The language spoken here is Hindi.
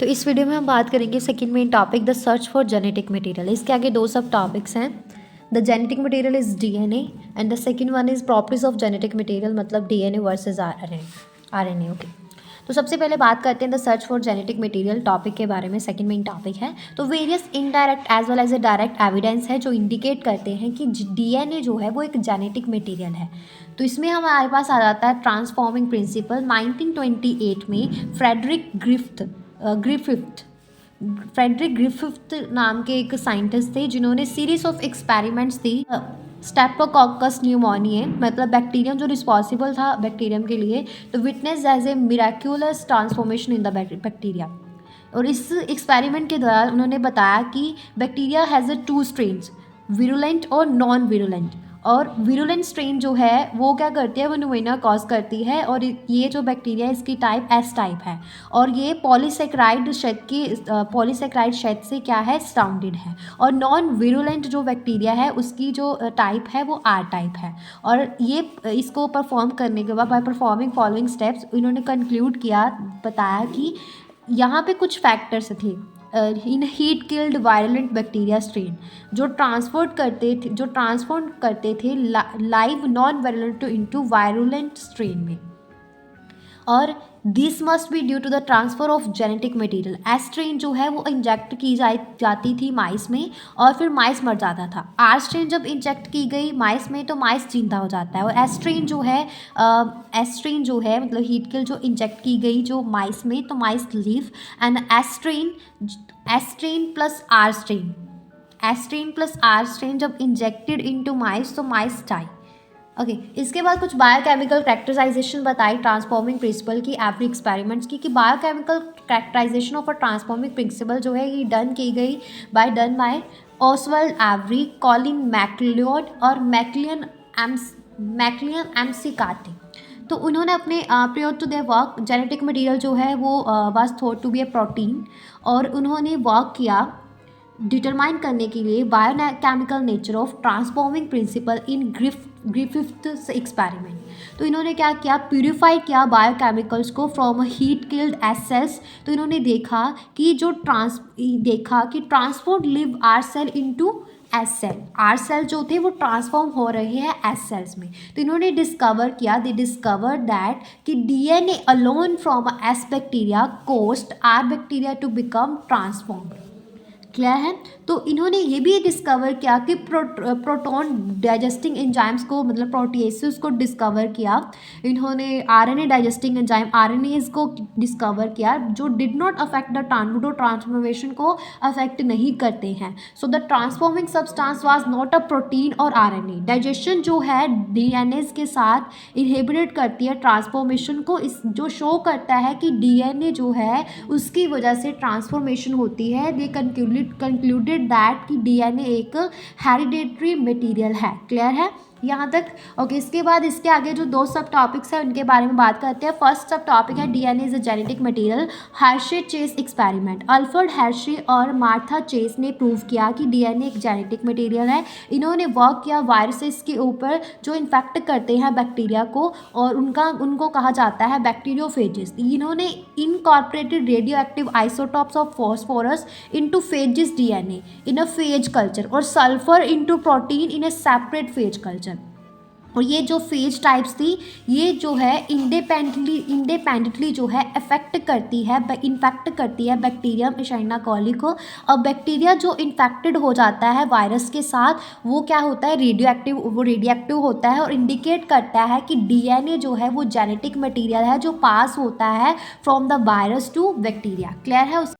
तो इस वीडियो में हम बात करेंगे second main topic the search for genetic material. इसके आगे दो सब टॉपिक्स हैं। The genetic material is DNA and the second one is properties of genetic material, मतलब डीएनए वर्सेस आरएनए। ओके, तो सबसे पहले बात करते हैं the search for genetic material topic के बारे में। सेकंड मेन टॉपिक है। तो various indirect as well as a direct evidence है जो इंडिकेट करते हैं कि डीएनए जो है वो एक जेनेटिक मटेरियल है। तो इसमें हमारे पास आ जाता है ट्रांसफॉर्मिंग प्रिंसिपल। 1928 में फ्रेडरिक ग्रिफिथ नाम के एक साइंटिस्ट थे जिन्होंने सीरीज ऑफ एक्सपेरिमेंट्स दी स्टेप्टोकोकस न्यूमोनिया, मतलब बैक्टीरियम जो रिस्पॉन्सिबल था बैक्टीरियम के लिए, तो witness as a miraculous transformation in the bacteria. और इस एक्सपेरिमेंट के दौरान उन्होंने बताया कि bacteria has a 2 strains, virulent और नॉन विरुलेंट। और विरुलेंट स्ट्रेन जो है वो क्या करती है, वो न्यूमोनिया कॉज करती है। और ये जो बैक्टीरिया है इसकी टाइप एस टाइप है और ये पॉलीसेक्राइड शेद से क्या है, सराउंडेड है। और नॉन विरुलेंट जो बैक्टीरिया है उसकी जो टाइप है वो आर टाइप है। और ये इसको परफॉर्म करने के बाद बाय परफॉर्मिंग फॉलोइंग स्टेप्स इन्होंने कंक्लूड किया, बताया कि यहाँ पे कुछ फैक्टर्स थे in heat killed violent bacteria strain जो ट्रांसफॉर्म करते थे live non violent into virulent strain में। और this must be due to the transfer of genetic material. S strain जो है वो इंजेक्ट की जाती थी माइस में और फिर माइस मर जाता था। आर स्ट्रेन जब इंजेक्ट की गई माइस में तो माइस जिंदा हो जाता है। और एस स्ट्रेन जो है मतलब हीट किल जो इंजेक्ट की गई जो माइस में तो mice live. And S strain plus R strain जब इंजेक्टेड इनटू माइस तो माइस डाई। ओके, इसके बाद कुछ बायोकेमिकल कैरेक्टराइजेशन बताई ट्रांसफॉर्मिंग प्रिंसिपल की एवरी एक्सपेरिमेंट्स की, कि biochemical characterization of a transforming principle जो है ये done by Oswald Avery, Colin MacLeod और मैक्लियन एमसी-कार्टी। तो उन्होंने अपने prior to their work genetic material जो है वो was thought to be a protein. और उन्होंने वर्क किया डिटरमाइन करने के लिए biochemical nature of transforming principle in Griffith's experiment. तो इन्होंने क्या किया, प्यूरिफाई किया बायोकेमिकल्स को from a heat killed S cells. तो इन्होंने देखा कि transform live R cell into S cell. R cell जो थे वो ट्रांसफॉर्म हो रहे हैं एस सेल्स में। तो इन्होंने दे डिस्कवर दैट कि DNA alone from S bacteria caused R bacteria to become transformed. Clear है। तो इन्होंने ये भी डिस्कवर किया कि प्रोटॉन डाइजेस्टिंग एंजाइम्स को, मतलब प्रोटीएसेस को डिस्कवर किया। इन्होंने आरएनए डाइजेस्टिंग एंजाइम आरएनएज को डिस्कवर किया जो did not affect the transformation को अफेक्ट नहीं करते हैं। So the transforming substance was not a protein और आरएनए। डाइजेशन जो है डीएनए के साथ इनहिबिट करती है ट्रांसफॉर्मेशन को, इस जो शो करता है कि डीएनए जो है उसकी वजह से ट्रांसफॉर्मेशन होती है। दे कंक्लूडेड दैट कि डीएनए एक हेरिडेटरी मटेरियल है। क्लियर है यहाँ तक। ओके, इसके बाद इसके आगे जो दो सब टॉपिक्स हैं उनके बारे में बात करते हैं। फर्स्ट सब टॉपिक है DNA is a genetic material, Hershey chess experiment. Alfred Hershey और मार्था चेस ने प्रूव किया कि डीएनए एक जेनेटिक मटेरियल है। इन्होंने वर्क किया वायरसेस के ऊपर जो इन्फेक्ट करते हैं बैक्टीरिया को और उनको कहा जाता है बैक्टीरियोफेजेस। इन्होंने incorporated radio active isotopes of phosphorus into phages DNA in a phage culture और sulphur into protein in a separate phage culture. और ये जो फेज टाइप्स थी ये जो है इंडिपेंडेंटली जो है इन्फेक्ट करती है बैक्टीरियम एशेरिया कोली को। और बैक्टीरिया जो इन्फेक्टेड हो जाता है वायरस के साथ वो क्या होता है, रेडियोएक्टिव होता है और इंडिकेट करता है कि डीएनए जो है वो जेनेटिक मटेरियल है जो पास होता है from the virus to bacteria. Clear है।